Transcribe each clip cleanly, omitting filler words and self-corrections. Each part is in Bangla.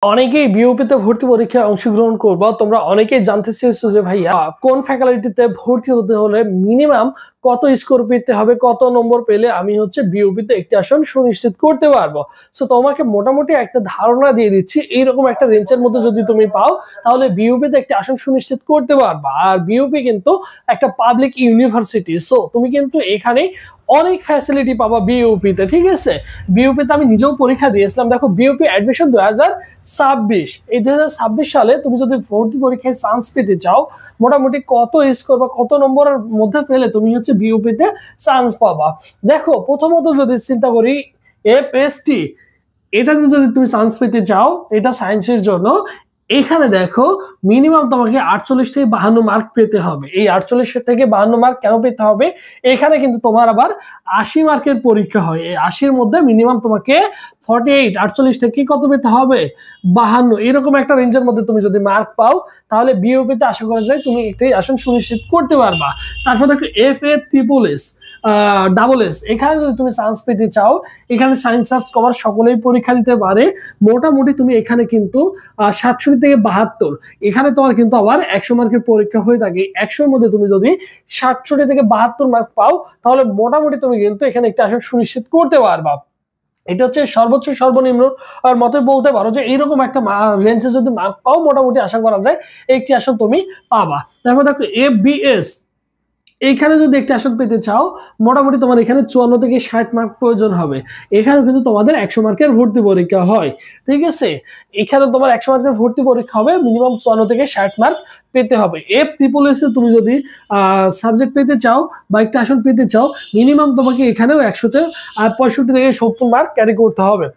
অনেকেই বিওপিতে ভর্তি পরীক্ষায় অংশগ্রহণ করবা। তোমরা অনেকেই জানতে চেয়েছো যে ভাইয়া কোন ফ্যাকাল্টিতে ভর্তি হতে হলে মিনিমাম কত স্কোর পেতে হবে, কত নম্বর পেলে আমি বিওপিতে একটি আসন সুনিশ্চিত করতে পারবো। সো তোমাকে মোটামুটি একটা ধারণা দিয়ে দিচ্ছি, এইরকম একটা রেঞ্জের মধ্যে যদি তুমি পাও তাহলে বিওপিতে একটি আসন সুনিশ্চিত করতে পারবা। আর বিওপি কিন্তু একটা পাবলিক ইউনিভার্সিটি, সো তুমি কিন্তু এখানে অনেক ফ্যাসিলিটি পাবা বিওপিতে। ঠিক আছে, বিওপিতে আমি নিজেও পরীক্ষা দিয়েছিলাম। দেখো বিওপি অ্যাডমিশন 2026, এই 2026 সালে তুমি যদি ভর্তি পরীক্ষায় চান্স পেতে চাও, মোটামুটি কত স্কোর বা কত নম্বরের মধ্যে পেলে তুমি বিওপিতে চান্স পাবা। দেখো প্রথমত যদি চিন্তা করি এফএসটি, এটাতে যদি তুমি চান্স পেতে চাও, এটা সায়েন্সের জন্য, এখানে দেখো মিনিমাম তোমাকে 48 থেকে 52 মার্ক পেতে হবে। এই 48 থেকে 52 মার্ক কেন পেতে হবে? এখানে কিন্তু তোমার আবার 80 মার্কের পরীক্ষা হয়। এই 80-র মধ্যে মিনিমাম তোমাকে 48, 48 থেকে কত পেতে হবে? 52। এরকম একটা রেঞ্জের মধ্যে তুমি যদি মার্ক পাও তাহলে বিওপিতে আশা করা যায় তুমি একটাই আসন সুনিশ্চিত করতে পারবা। তারপর দেখো FA triple S, double S, এখানে যদি তুমি চান্স পেতে চাও, এখানে সায়েন্স আর্টস কমার্স সকলেই পরীক্ষা দিতে পারে। মোটামুটি তুমি এখানে কিন্তু 67 থেকে 72, এখানে তোমার কিন্তু আবার 100 মার্কের পরীক্ষা হয়ে থাকে। 100-এর মধ্যে তুমি যদি 67 থেকে 72 মার্ক পাও তাহলে মোটামুটি তুমি কিন্তু এখানে একটা আসন সুনিশ্চিত করতে পারবা। এটা সর্বোচ্চ সর্বনিম্ন আর মতে বলতে পারো যে এইরকম একটা রেঞ্জে যদি মার্ক পাও মোটামুটি আশা করা যায় একটি আসন তুমি পাবা। তারপর দেখো এফবিএস, এইখানে যদি একটা আসন পেতে চাও মোটামুটি তোমার এখানে 54 থেকে 60 মার্ক প্রয়োজন হবে। এখানে কিন্তু তোমাদের 100 মার্কের ভর্তি পরীক্ষা হয়। ঠিক আছে, এখানে তোমার 100 মার্কের ভর্তি পরীক্ষা হবে, মিনিমাম 54 থেকে 60 মার্ক পেতে হবে। এফ ট্রিপল এস এ তুমি যদি সাবজেক্ট পেতে চাও বা একটা আসন পেতে চাও, মিনিমাম তোমাকে এখানেও 100-তে 65 থেকে 70 মার্ক ক্যারি করতে হবে।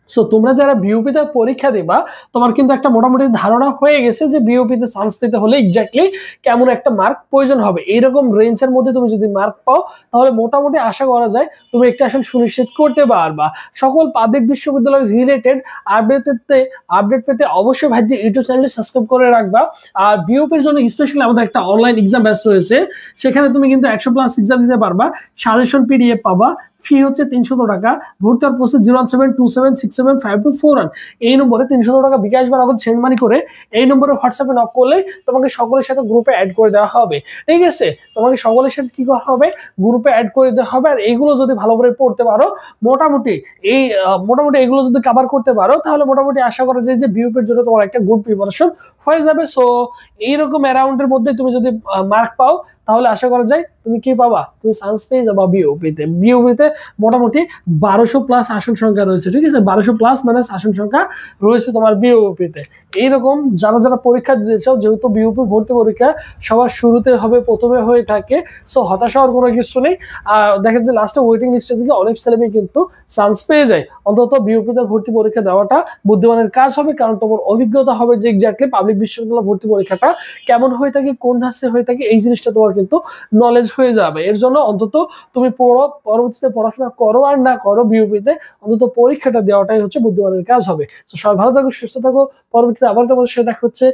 সো তোমরা যারা বিওপিতে পরীক্ষা দিবা তোমার কিন্তু একটা মোটামুটি ধারণা হয়ে গেছে যে বিওপিতে চান্স পেতে হলে এক্স্যাক্টলি কেমন একটা মার্ক প্রয়োজন হবে। এইরকম রেঞ্জের মধ্যে তুমি যদি মার্ক পাও তাহলে মোটামুটি আশা করা যায় তুমি একটা আসন সুনিশ্চিত করতে পারবা। সকল পাবলিক বিশ্ববিদ্যালয় রিলেটেড আপডেট পেতে অবশ্যই ভাই যে ইউটিউব চ্যানেলটি সাবস্ক্রাইব করে রাখবা। আর বিওপির জন্য স্পেশালি আমাদের একটা অনলাইন এক্সাম ব্যাচ রয়েছে, সেখানে তুমি কিন্তু 100+ এক্সাম দিতে পারবা। সাজেশন পিডিএফ পাবা, ফি 300 টাকা। ভর্তি হওয়ার প্রসেস 01727675241, এই নম্বরে 300 টাকা বিকাশ বা নগদ সেন্ড মানি করে এই নম্বরে হোয়াটসঅ্যাপে নক করলে তোমাকে সকলের সাথে গ্রুপে অ্যাড করে দেওয়া হবে। ঠিক আছে, তোমাকে সকলের সাথে কি করা হবে? গ্রুপে অ্যাড করে দেওয়া হবে। আর এইগুলো যদি ভালো করে পড়তে পারো, মোটামুটি এগুলো যদি কভার করতে পারো তাহলে মোটামুটি আশা করা যায় যে বিউপির জন্য তোমার একটা গুড প্রিপারেশন হয়ে যাবে। সো এইরকম অ্যারাউন্ডের মধ্যে তুমি যদি মার্ক পাও তাহলে আশা করা যায় তুমি কি পাবা? তুমি চান্স পেয়ে যাবা বিওপিতে। মোটামুটি 1200+ আসন সংখ্যা রয়েছে। ঠিক আছে, 1200+ মানে আসন সংখ্যা রয়েছে তোমার বিওপিতে। এইরকম যারা পরীক্ষা দিতে চাও, যেহেতু বিওপি ভর্তি পরীক্ষা সবার শুরুতে হবে, প্রথমে হয়ে থাকে, সো হতাশ হওয়ার কোনো কিছু নেই। দেখা যায় লাস্টে ওয়েটিং লিস্টে থেকে অনেক ছেলেমেয়ে কিন্তু চান্স পেয়ে যায়। অন্তত বিওপিতে ভর্তি পরীক্ষা দেওয়াটা বুদ্ধিমানের কাজ হবে, কারণ তোমার অভিজ্ঞতা হবে যে এক্স্যাক্টলি পাবলিক বিশ্ববিদ্যালয় ভর্তি পরীক্ষাটা কেমন হয়ে থাকে, কোন ধাঁচে হয়ে থাকে, এই জিনিসটা তোমার কিন্তু নলেজ হয়ে যাবে। এর জন্য অন্তত তুমি পরবর্তীতে পড়াশোনা করো আর না করো, বিওপিতে অন্তত পরীক্ষাটা দেওয়াটাই বুদ্ধিমানের কাজ হবে। তো সবাই ভালো থাকো, সুস্থ থাকো। পরবর্তীতে আবার তোমাদের সাথে দেখা হচ্ছে।